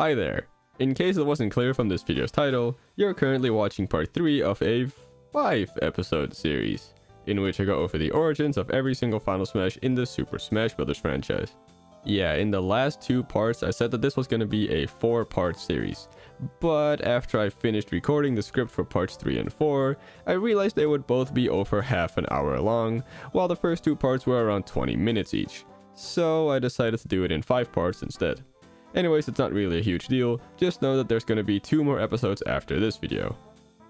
Hi there. In case it wasn't clear from this video's title, you're currently watching part 3 of a 5-episode series, in which I go over the origins of every single Final Smash in the Super Smash Bros. Franchise. Yeah, in the last 2 parts I said that this was going to be a 4-part series, but after I finished recording the script for parts 3 and 4, I realized they would both be over half an hour long, while the first 2 parts were around 20 minutes each, so I decided to do it in 5 parts instead. Anyways, it's not really a huge deal, just know that there's going to be 2 more episodes after this video.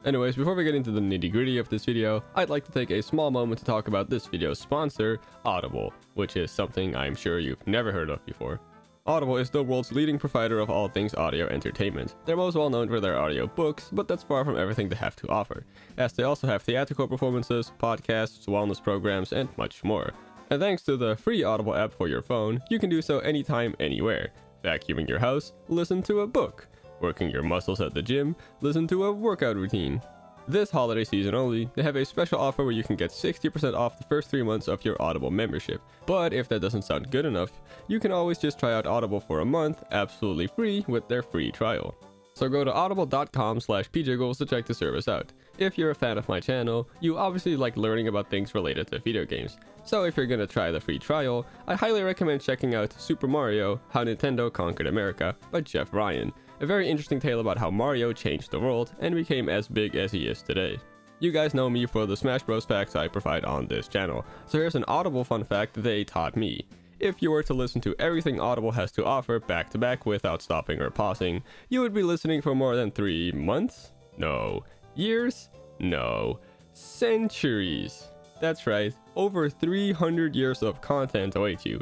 Anyways, before we get into the nitty gritty of this video, I'd like to take a small moment to talk about this video's sponsor, Audible, which is something I'm sure you've never heard of before. Audible is the world's leading provider of all things audio entertainment. They're most well known for their audio books, but that's far from everything they have to offer, as they also have theatrical performances, podcasts, wellness programs, and much more. And thanks to the free Audible app for your phone, you can do so anytime, anywhere. Vacuuming your house, listen to a book. Working your muscles at the gym, listen to a workout routine. This holiday season only, they have a special offer where you can get 60% off the first 3 months of your Audible membership. But if that doesn't sound good enough, you can always just try out Audible for a month, absolutely free, with their free trial. So go to audible.com/PJiggles to check the service out. If you're a fan of my channel, you obviously like learning about things related to video games. So if you're gonna try the free trial, I highly recommend checking out Super Mario: How Nintendo Conquered America by Jeff Ryan. A very interesting tale about how Mario changed the world and became as big as he is today. You guys know me for the Smash Bros facts I provide on this channel, so here's an Audible fun fact they taught me. If you were to listen to everything Audible has to offer back to back without stopping or pausing, you would be listening for more than 3 months? No. Years? No. Centuries. That's right, over 300 years of content await you.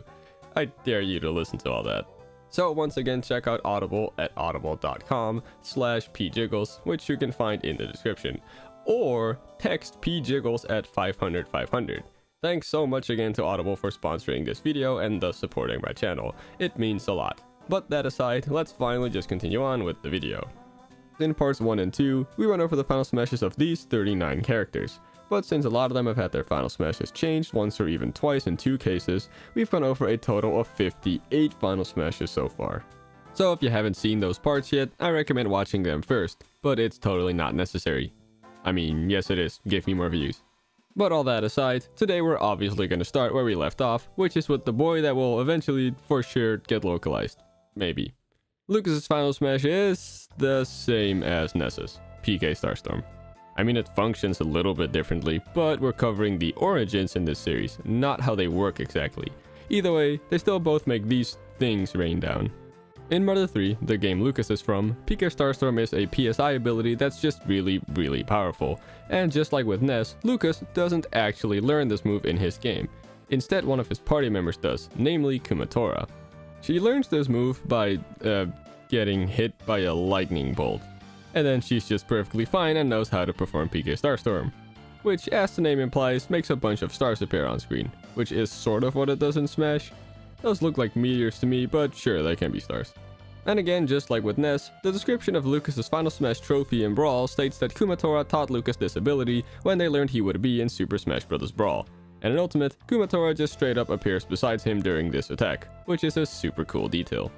I dare you to listen to all that. So once again, check out Audible at audible.com/PJiggles, which you can find in the description, or text PJiggles at 500-500. Thanks so much again to Audible for sponsoring this video and thus supporting my channel. It means a lot. But that aside, let's finally just continue on with the video. In parts 1 and 2, we went over the final smashes of these 39 characters. But since a lot of them have had their final smashes changed once or even twice in 2 cases, we've gone over a total of 58 final smashes so far. So if you haven't seen those parts yet, I recommend watching them first, but it's totally not necessary. I mean, yes it is, give me more views. But all that aside, today we're obviously going to start where we left off, which is with the boy that will eventually, for sure, get localized. Maybe. Lucas's final smash is the same as Ness's, PK Starstorm. I mean, it functions a little bit differently, but we're covering the origins in this series, not how they work exactly. Either way, they still both make these things rain down. In Mother 3, the game Lucas is from, PK Starstorm is a PSI ability that's just really powerful. And just like with Ness, Lucas doesn't actually learn this move in his game. Instead, one of his party members does, namely Kumatora. She learns this move by getting hit by a lightning bolt. And then she's just perfectly fine and knows how to perform PK Starstorm, which, as the name implies, makes a bunch of stars appear on screen, which is sort of what it does in Smash. Those look like meteors to me, but sure, they can be stars. And again, just like with Ness, the description of Lucas's Final Smash trophy in Brawl states that Kumatora taught Lucas this ability when they learned he would be in Super Smash Bros. Brawl. And in Ultimate, Kumatora just straight up appears beside him during this attack, which is a super cool detail.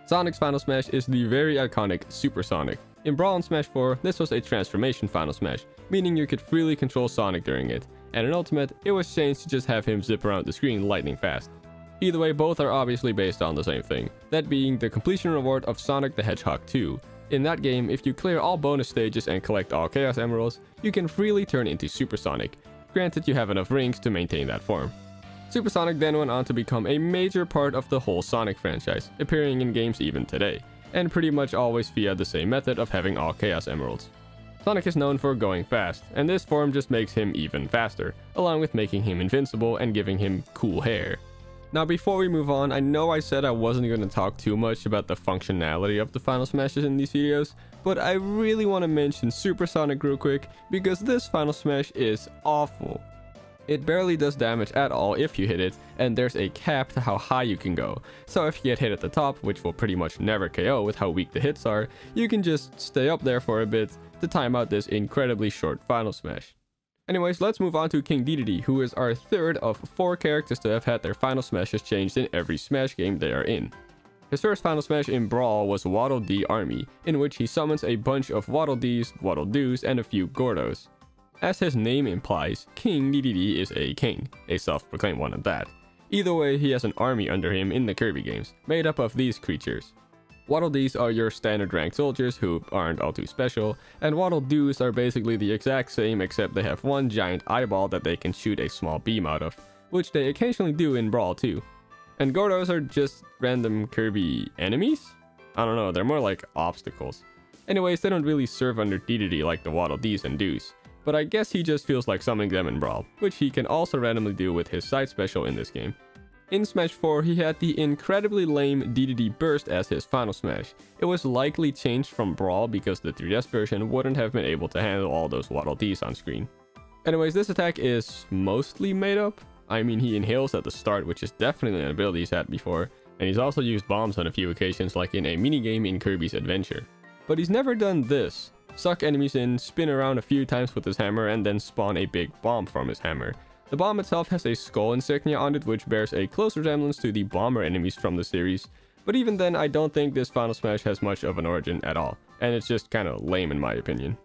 Sonic's Final Smash is the very iconic Super Sonic. In Brawl and Smash 4, this was a transformation Final Smash, meaning you could freely control Sonic during it, and in Ultimate, it was changed to just have him zip around the screen lightning fast. Either way, both are obviously based on the same thing, that being the completion reward of Sonic the Hedgehog 2. In that game, if you clear all bonus stages and collect all Chaos Emeralds, you can freely turn into Super Sonic, granted you have enough rings to maintain that form. Super Sonic then went on to become a major part of the whole Sonic franchise, appearing in games even today, and pretty much always via the same method of having all Chaos Emeralds. Sonic is known for going fast, and this form just makes him even faster, along with making him invincible and giving him cool hair. Now before we move on, I know I said I wasn't going to talk too much about the functionality of the Final Smashes in these videos, but I really want to mention Super Sonic real quick, because this Final Smash is awful. It barely does damage at all if you hit it, and there's a cap to how high you can go. So if you get hit at the top, which will pretty much never KO with how weak the hits are, you can just stay up there for a bit to time out this incredibly short Final Smash. Anyways, let's move on to King Dedede, who is our third of 4 characters to have had their Final Smashes changed in every Smash game they are in. His first Final Smash in Brawl was Waddle Dee Army, in which he summons a bunch of Waddle Dees, Waddle Doos, and a few Gordos. As his name implies, King Dedede is a king, a self-proclaimed one at that. Either way, he has an army under him in the Kirby games, made up of these creatures. Waddle Dees are your standard ranked soldiers who aren't all too special, and Waddle Doos are basically the exact same except they have one giant eyeball that they can shoot a small beam out of, which they occasionally do in Brawl too. And Gordos are just random Kirby enemies? I don't know, they're more like obstacles. Anyways, they don't really serve under Dedede like the Waddle Dees and Doos, but I guess he just feels like summoning them in Brawl, which he can also randomly do with his side special in this game. In Smash 4, he had the incredibly lame Dedede Burst as his final smash. It was likely changed from Brawl because the 3DS version wouldn't have been able to handle all those Waddle Dees on screen. Anyways, this attack is mostly made up. I mean, he inhales at the start, which is definitely an ability he's had before, and he's also used bombs on a few occasions like in a minigame in Kirby's Adventure. But he's never done this: suck enemies in, spin around a few times with his hammer, and then spawn a big bomb from his hammer. The bomb itself has a skull insignia on it which bears a close resemblance to the bomber enemies from the series, but even then I don't think this Final Smash has much of an origin at all, and it's just kinda lame in my opinion.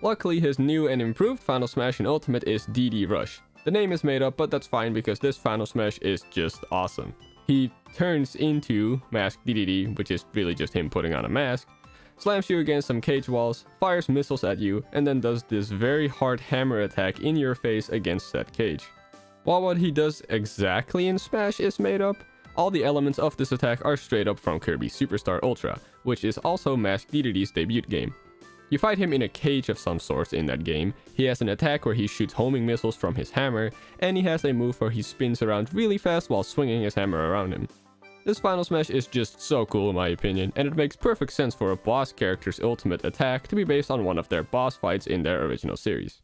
Luckily, his new and improved Final Smash in Ultimate is DD Rush. The name is made up, but that's fine because this Final Smash is just awesome. He turns into Masked Dedede, which is really just him putting on a mask, slams you against some cage walls, fires missiles at you, and then does this very hard hammer attack in your face against that cage. While what he does exactly in Smash is made up, all the elements of this attack are straight up from Kirby Superstar Ultra, which is also Masked Dedede's debut game. You fight him in a cage of some sorts in that game, he has an attack where he shoots homing missiles from his hammer, and he has a move where he spins around really fast while swinging his hammer around him. This Final Smash is just so cool in my opinion, and it makes perfect sense for a boss character's ultimate attack to be based on one of their boss fights in their original series.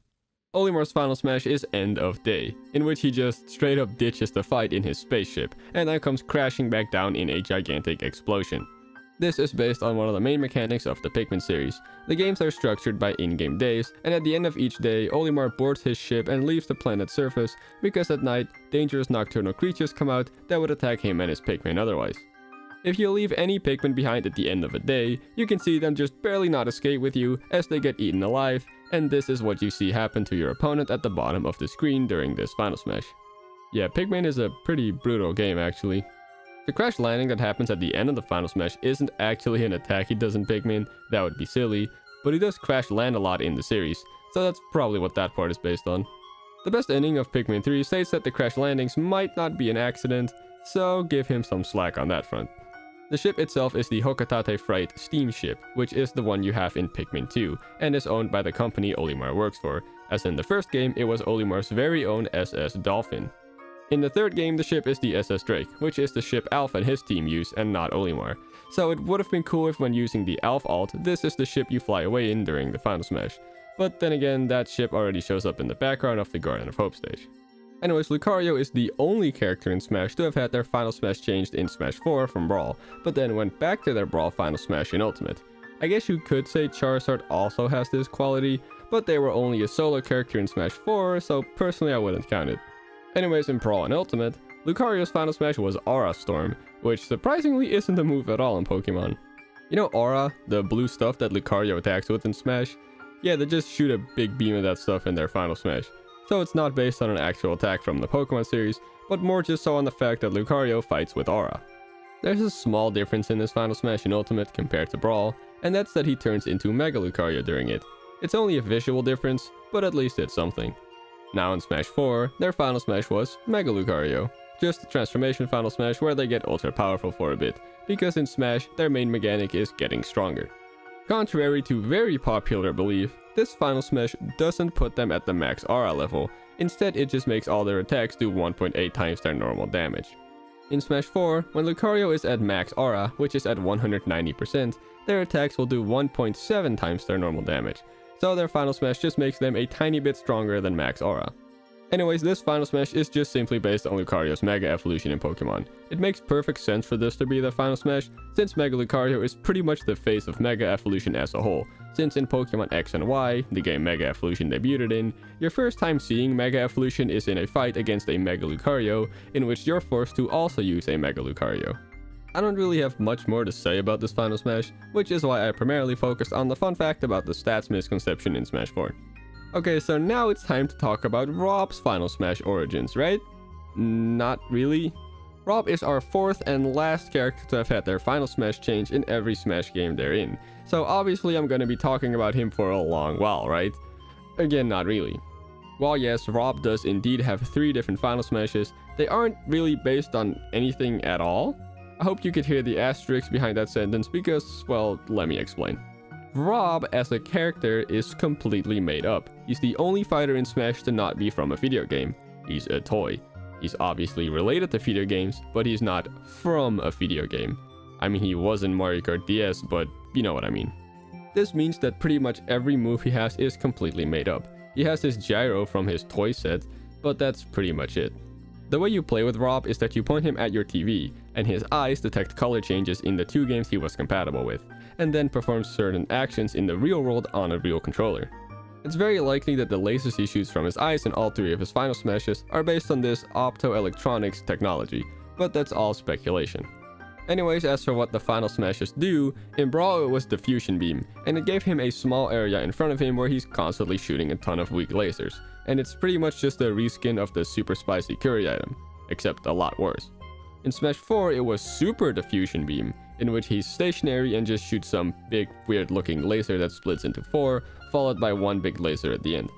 Olimar's Final Smash is End of Day, in which he just straight up ditches the fight in his spaceship, and then comes crashing back down in a gigantic explosion. This is based on one of the main mechanics of the Pikmin series. The games are structured by in-game days, and at the end of each day, Olimar boards his ship and leaves the planet's surface, because at night, dangerous nocturnal creatures come out that would attack him and his Pikmin otherwise. If you leave any Pikmin behind at the end of a day, you can see them just barely not escape with you as they get eaten alive, and this is what you see happen to your opponent at the bottom of the screen during this Final Smash. Yeah, Pikmin is a pretty brutal game actually. The crash landing that happens at the end of the Final Smash isn't actually an attack he does in Pikmin, that would be silly, but he does crash land a lot in the series, so that's probably what that part is based on. The best ending of Pikmin 3 states that the crash landings might not be an accident, so give him some slack on that front. The ship itself is the Hokotate Freight steam ship, which is the one you have in Pikmin 2, and is owned by the company Olimar works for, as in the first game it was Olimar's very own SS Dolphin. In the third game, the ship is the SS Drake, which is the ship Alph and his team use and not Olimar. So it would have been cool if when using the Alph ult, this is the ship you fly away in during the Final Smash. But then again, that ship already shows up in the background of the Garden of Hope stage. Anyways, Lucario is the only character in Smash to have had their Final Smash changed in Smash 4 from Brawl, but then went back to their Brawl Final Smash in Ultimate. I guess you could say Charizard also has this quality, but they were only a solo character in Smash 4, so personally I wouldn't count it. Anyways, in Brawl and Ultimate, Lucario's Final Smash was Aura Storm, which surprisingly isn't a move at all in Pokemon. You know Aura, the blue stuff that Lucario attacks with in Smash? Yeah, they just shoot a big beam of that stuff in their Final Smash. So it's not based on an actual attack from the Pokemon series, but more just so on the fact that Lucario fights with Aura. There's a small difference in this Final Smash in Ultimate compared to Brawl, and that's that he turns into Mega Lucario during it. It's only a visual difference, but at least it's something. Now in Smash 4, their Final Smash was Mega Lucario, just a transformation Final Smash where they get ultra powerful for a bit, because in Smash, their main mechanic is getting stronger. Contrary to very popular belief, this Final Smash doesn't put them at the max aura level, instead it just makes all their attacks do 1.8 times their normal damage. In Smash 4, when Lucario is at max aura, which is at 190%, their attacks will do 1.7 times their normal damage, so their Final Smash just makes them a tiny bit stronger than max aura. Anyways, this Final Smash is just simply based on Lucario's Mega Evolution in Pokemon. It makes perfect sense for this to be the Final Smash, since Mega Lucario is pretty much the face of Mega Evolution as a whole, since in Pokemon X and Y, the game Mega Evolution debuted in, your first time seeing Mega Evolution is in a fight against a Mega Lucario, in which you're forced to also use a Mega Lucario. I don't really have much more to say about this Final Smash, which is why I primarily focused on the fun fact about the stats misconception in Smash 4. Okay, so now it's time to talk about R.O.B's Final Smash origins, right? Not really. R.O.B is our fourth and last character to have had their Final Smash change in every Smash game they're in, so obviously I'm gonna be talking about him for a long while, right? Again, not really. While yes, R.O.B does indeed have 3 different Final Smashes, they aren't really based on anything at all. I hope you could hear the asterisk behind that sentence because, well, let me explain. R.O.B as a character is completely made up. He's the only fighter in Smash to not be from a video game. He's a toy. He's obviously related to video games, but he's not from a video game. I mean, he was in Mario Kart DS, but you know what I mean. This means that pretty much every move he has is completely made up. He has his gyro from his toy set, but that's pretty much it. The way you play with R.O.B is that you point him at your TV, and his eyes detect color changes in the 2 games he was compatible with, and then performs certain actions in the real world on a real controller. It's very likely that the lasers he shoots from his eyes in all 3 of his Final Smashes are based on this optoelectronics technology, but that's all speculation. Anyways, as for what the Final Smashes do, in Brawl it was the Fusion Beam, and it gave him a small area in front of him where he's constantly shooting a ton of weak lasers, and it's pretty much just a reskin of the Super Spicy Curry item, except a lot worse. In Smash 4 it was Super Diffusion Beam, in which he's stationary and just shoots some big weird looking laser that splits into 4, followed by 1 big laser at the end.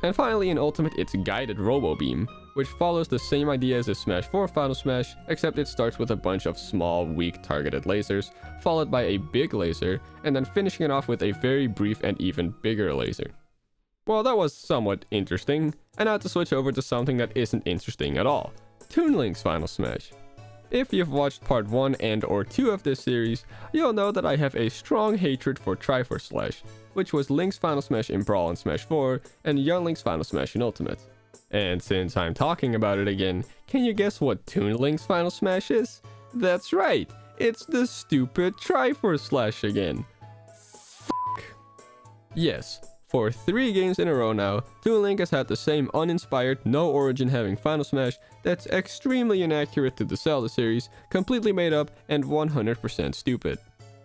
And finally in Ultimate it's Guided Robo Beam, which follows the same idea as the Smash 4 Final Smash, except it starts with a bunch of small, weak targeted lasers, followed by a big laser, and then finishing it off with a very brief and even bigger laser. Well, that was somewhat interesting, and now to switch over to something that isn't interesting at all. Toon Link's Final Smash. If you've watched part 1 and or 2 of this series, you'll know that I have a strong hatred for Triforce Slash, which was Link's Final Smash in Brawl and Smash 4, and Young Link's Final Smash in Ultimate. And since I'm talking about it again, can you guess what Toon Link's Final Smash is? That's right, it's the stupid Triforce Slash again. Fuck. Yes, for 3 games in a row now, Toon Link has had the same uninspired, no origin having Final Smash that's extremely inaccurate to the Zelda series, completely made up, and 100% stupid.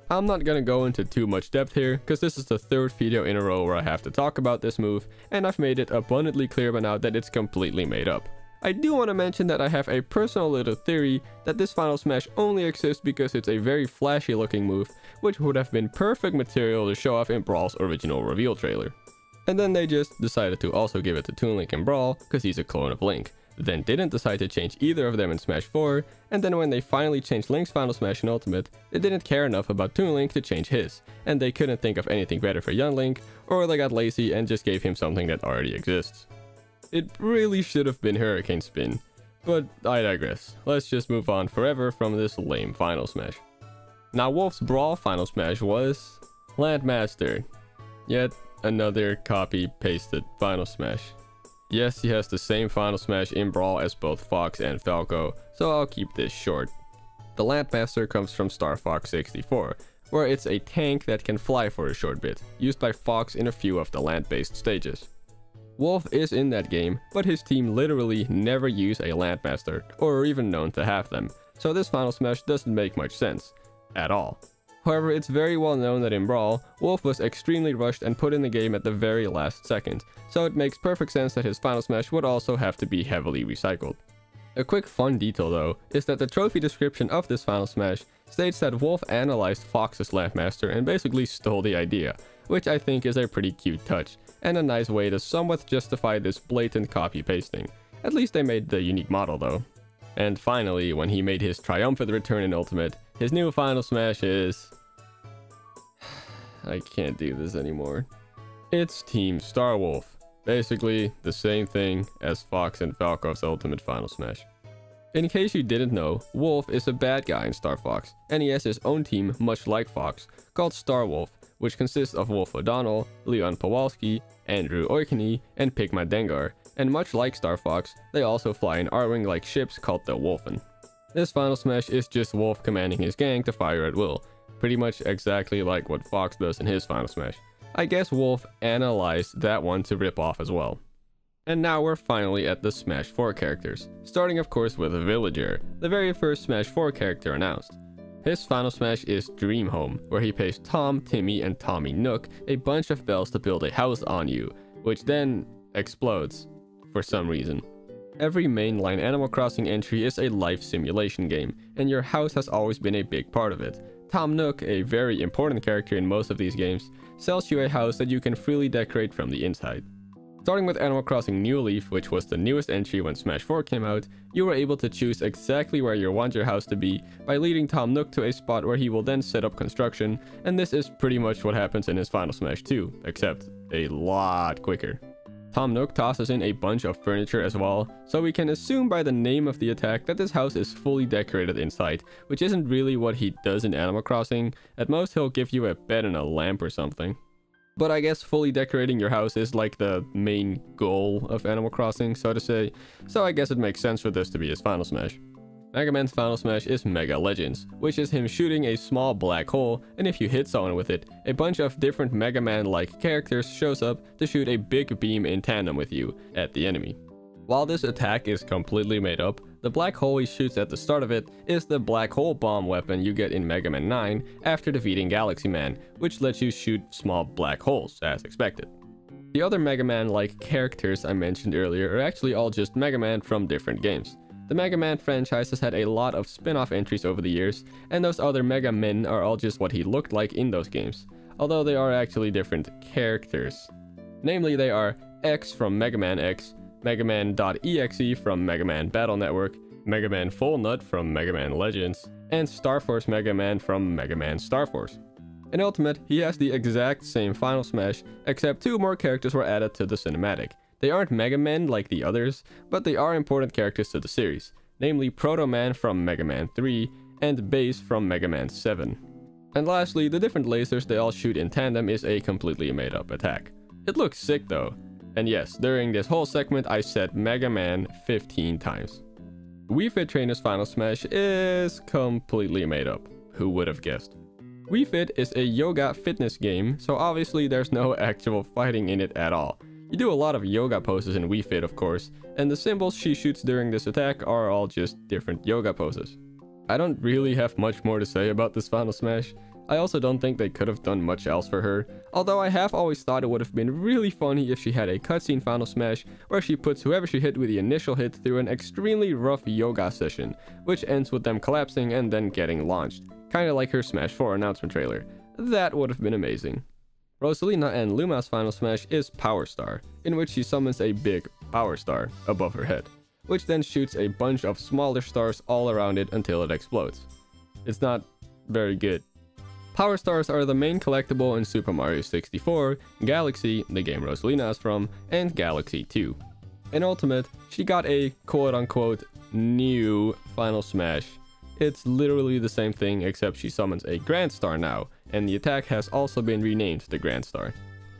I'm not gonna go into too much depth here, because this is the 3rd video in a row where I have to talk about this move, and I've made it abundantly clear by now that it's completely made up. I do want to mention that I have a personal little theory that this Final Smash only exists because it's a very flashy looking move, which would have been perfect material to show off in Brawl's original reveal trailer. And then they just decided to also give it to Toon Link in Brawl, because he's a clone of Link. Then didn't decide to change either of them in Smash 4, and then when they finally changed Link's Final Smash in Ultimate, they didn't care enough about Toon Link to change his, and they couldn't think of anything better for Young Link, or they got lazy and just gave him something that already exists. It really should have been Hurricane Spin, but I digress. Let's just move on forever from this lame Final Smash. Now Wolf's Brawl Final Smash was Landmaster. Yet another copy-pasted Final Smash. Yes, he has the same Final Smash in Brawl as both Fox and Falco, so I'll keep this short. The Landmaster comes from Star Fox 64, where it's a tank that can fly for a short bit, used by Fox in a few of the land-based stages. Wolf is in that game, but his team literally never use a Landmaster, or are even known to have them, so this Final Smash doesn't make much sense. At all. However, it's very well known that in Brawl, Wolf was extremely rushed and put in the game at the very last second, so it makes perfect sense that his Final Smash would also have to be heavily recycled. A quick fun detail though, is that the trophy description of this Final Smash states that Wolf analyzed Fox's Landmaster and basically stole the idea, which I think is a pretty cute touch, and a nice way to somewhat justify this blatant copy-pasting. At least they made the unique model though. And finally, when he made his triumphant return in Ultimate, his new Final Smash is... I can't do this anymore. It's Team Starwolf. Basically, the same thing as Fox and Falco's Ultimate Final Smash. In case you didn't know, Wolf is a bad guy in Star Fox, and he has his own team, much like Fox, called Starwolf, which consists of Wolf O'Donnell, Leon Pawalski, Andrew Oikeny, and Pigma Dengar, and much like Star Fox, they also fly in R-Wing-like ships called the Wolfen. This Final Smash is just Wolf commanding his gang to fire at will, pretty much exactly like what Fox does in his Final Smash. I guess Wolf analyzed that one to rip off as well. And now we're finally at the Smash 4 characters, starting of course with Villager, the very first Smash 4 character announced. His final smash is Dream Home, where he pays Tom, Timmy, and Tommy Nook a bunch of bells to build a house on you, which then explodes for some reason. Every mainline Animal Crossing entry is a life simulation game, and your house has always been a big part of it. Tom Nook, a very important character in most of these games, sells you a house that you can freely decorate from the inside. Starting with Animal Crossing New Leaf, which was the newest entry when Smash 4 came out, you were able to choose exactly where you want your house to be by leading Tom Nook to a spot where he will then set up construction, and this is pretty much what happens in his final Smash 2, except a lot quicker. Tom Nook tosses in a bunch of furniture as well, so we can assume by the name of the attack that this house is fully decorated inside, which isn't really what he does in Animal Crossing. At most he'll give you a bed and a lamp or something. But I guess fully decorating your house is like the main goal of Animal Crossing, so to say, so I guess it makes sense for this to be his final smash. Mega Man's final smash is Mega Legends, which is him shooting a small black hole, and if you hit someone with it, a bunch of different Mega Man-like characters shows up to shoot a big beam in tandem with you at the enemy. While this attack is completely made up, the black hole he shoots at the start of it is the black hole bomb weapon you get in Mega Man 9 after defeating Galaxy Man, which lets you shoot small black holes, as expected. The other Mega Man-like characters I mentioned earlier are actually all just Mega Man from different games. The Mega Man franchise has had a lot of spin-off entries over the years, and those other Mega Men are all just what he looked like in those games, although they are actually different characters. Namely, they are X from Mega Man X, Mega Man.exe from Mega Man Battle Network, Mega Man Full Nut from Mega Man Legends, and Star Force Mega Man from Mega Man Star Force. In Ultimate, he has the exact same final smash, except 2 more characters were added to the cinematic. They aren't Mega Men like the others, but they are important characters to the series, namely Proto Man from Mega Man 3 and Base from Mega Man 7. And lastly, the different lasers they all shoot in tandem is a completely made up attack. It looks sick though. And yes, during this whole segment I said Mega Man 15 times. Wii Fit Trainer's final smash is completely made up. Who would have guessed? Wii Fit is a yoga fitness game, so obviously there's no actual fighting in it at all. You do a lot of yoga poses in Wii Fit, of course, and the symbols she shoots during this attack are all just different yoga poses. I don't really have much more to say about this final smash. I also don't think they could have done much else for her, although I have always thought it would have been really funny if she had a cutscene final smash where she puts whoever she hit with the initial hit through an extremely rough yoga session, which ends with them collapsing and then getting launched, kinda like her Smash 4 announcement trailer. That would have been amazing. Rosalina and Luma's final smash is Power Star, in which she summons a big Power Star above her head, which then shoots a bunch of smaller stars all around it until it explodes. It's not very good. Power Stars are the main collectible in Super Mario 64, Galaxy, the game Rosalina is from, and Galaxy 2. In Ultimate, she got a quote-unquote new final smash. It's literally the same thing except she summons a Grand Star now, and the attack has also been renamed the Grand Star.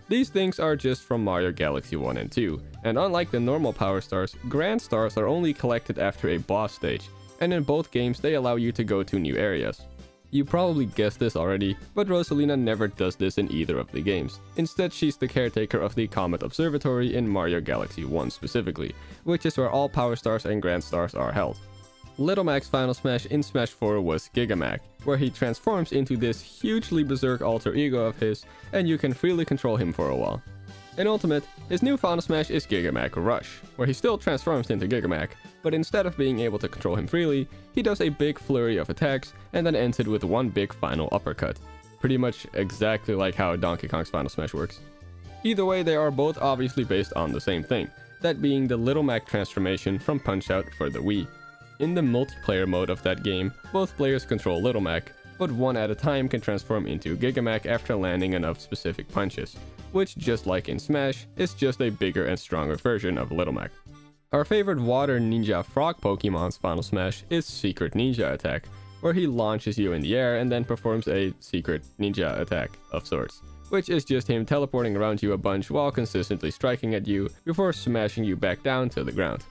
These things are just from Mario Galaxy 1 and 2, and unlike the normal Power Stars, Grand Stars are only collected after a boss stage, and in both games they allow you to go to new areas. You probably guessed this already, but Rosalina never does this in either of the games. Instead, she's the caretaker of the Comet Observatory in Mario Galaxy 1 specifically, which is where all Power Stars and Grand Stars are held. Little Mac's final smash in Smash 4 was Gigamac, where he transforms into this hugely berserk alter ego of his, and you can freely control him for a while. In Ultimate, his new final smash is Gigamac Rush, where he still transforms into Gigamac, but instead of being able to control him freely, he does a big flurry of attacks and then ends it with one big final uppercut. Pretty much exactly like how Donkey Kong's final smash works. Either way, they are both obviously based on the same thing, that being the Little Mac transformation from Punch-Out for the Wii. In the multiplayer mode of that game, both players control Little Mac, but one at a time can transform into Gigamac after landing enough specific punches, which, just like in Smash, is just a bigger and stronger version of Little Mac. Our favorite Water Ninja Frog Pokemon's final smash is Secret Ninja Attack, where he launches you in the air and then performs a secret ninja attack of sorts, which is just him teleporting around you a bunch while consistently striking at you before smashing you back down to the ground.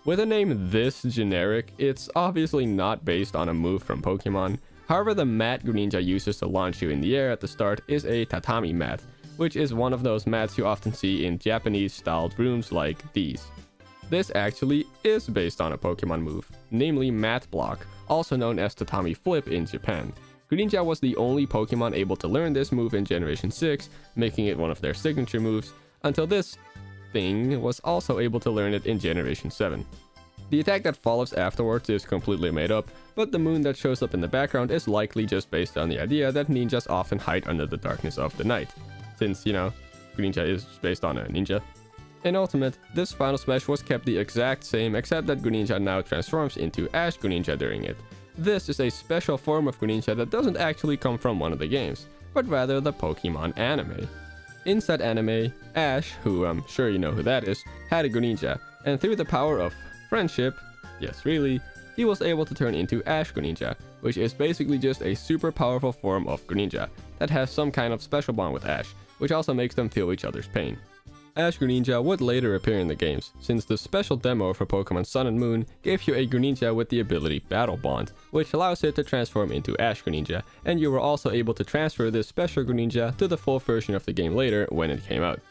With a name this generic, it's obviously not based on a move from Pokemon. However, the mat Greninja uses to launch you in the air at the start is a tatami mat, which is one of those mats you often see in Japanese-styled rooms like these. This actually is based on a Pokemon move. namely Mat Block, also known as Tatami Flip in Japan. Greninja was the only Pokemon able to learn this move in Generation 6, making it one of their signature moves, until this thing was also able to learn it in Generation 7. The attack that follows afterwards is completely made up, but the moon that shows up in the background is likely just based on the idea that ninjas often hide under the darkness of the night, since, you know, Greninja is based on a ninja. In Ultimate, this final smash was kept the exact same except that Greninja now transforms into Ash Greninja during it. This is a special form of Greninja that doesn't actually come from one of the games, but rather the Pokemon anime. In said anime, Ash, who I'm sure you know who that is, had a Greninja, and through the power of friendship, yes really, he was able to turn into Ash Greninja, which is basically just a super powerful form of Greninja that has some kind of special bond with Ash, which also makes them feel each other's pain. Ash Greninja would later appear in the games, since the special demo for Pokemon Sun and Moon gave you a Greninja with the ability Battle Bond, which allows it to transform into Ash Greninja, and you were also able to transfer this special Greninja to the full version of the game later when it came out.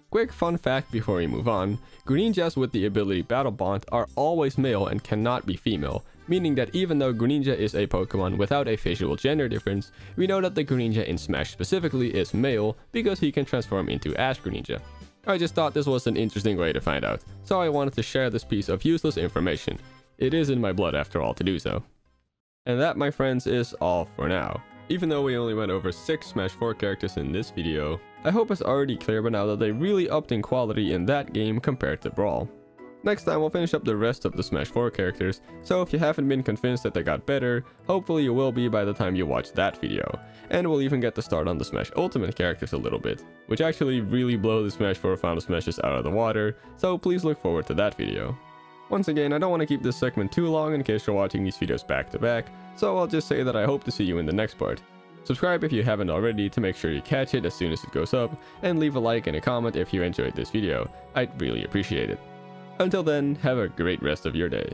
Quick fun fact before we move on, Greninjas with the ability Battle Bond are always male and cannot be female, meaning that even though Greninja is a Pokemon without a visual gender difference, we know that the Greninja in Smash specifically is male because he can transform into Ash Greninja. I just thought this was an interesting way to find out, so I wanted to share this piece of useless information. It is in my blood after all to do so. And that, my friends, is all for now. Even though we only went over 6 Smash 4 characters in this video, I hope it's already clear by now that they really upped in quality in that game compared to Brawl. Next time we'll finish up the rest of the Smash 4 characters, so if you haven't been convinced that they got better, hopefully you will be by the time you watch that video. And we'll even get to start on the Smash Ultimate characters a little bit, which actually really blow the Smash 4 Final Smashes out of the water, so please look forward to that video. Once again, I don't want to keep this segment too long in case you're watching these videos back to back, so I'll just say that I hope to see you in the next part. Subscribe if you haven't already to make sure you catch it as soon as it goes up, and leave a like and a comment if you enjoyed this video. I'd really appreciate it. Until then, have a great rest of your day.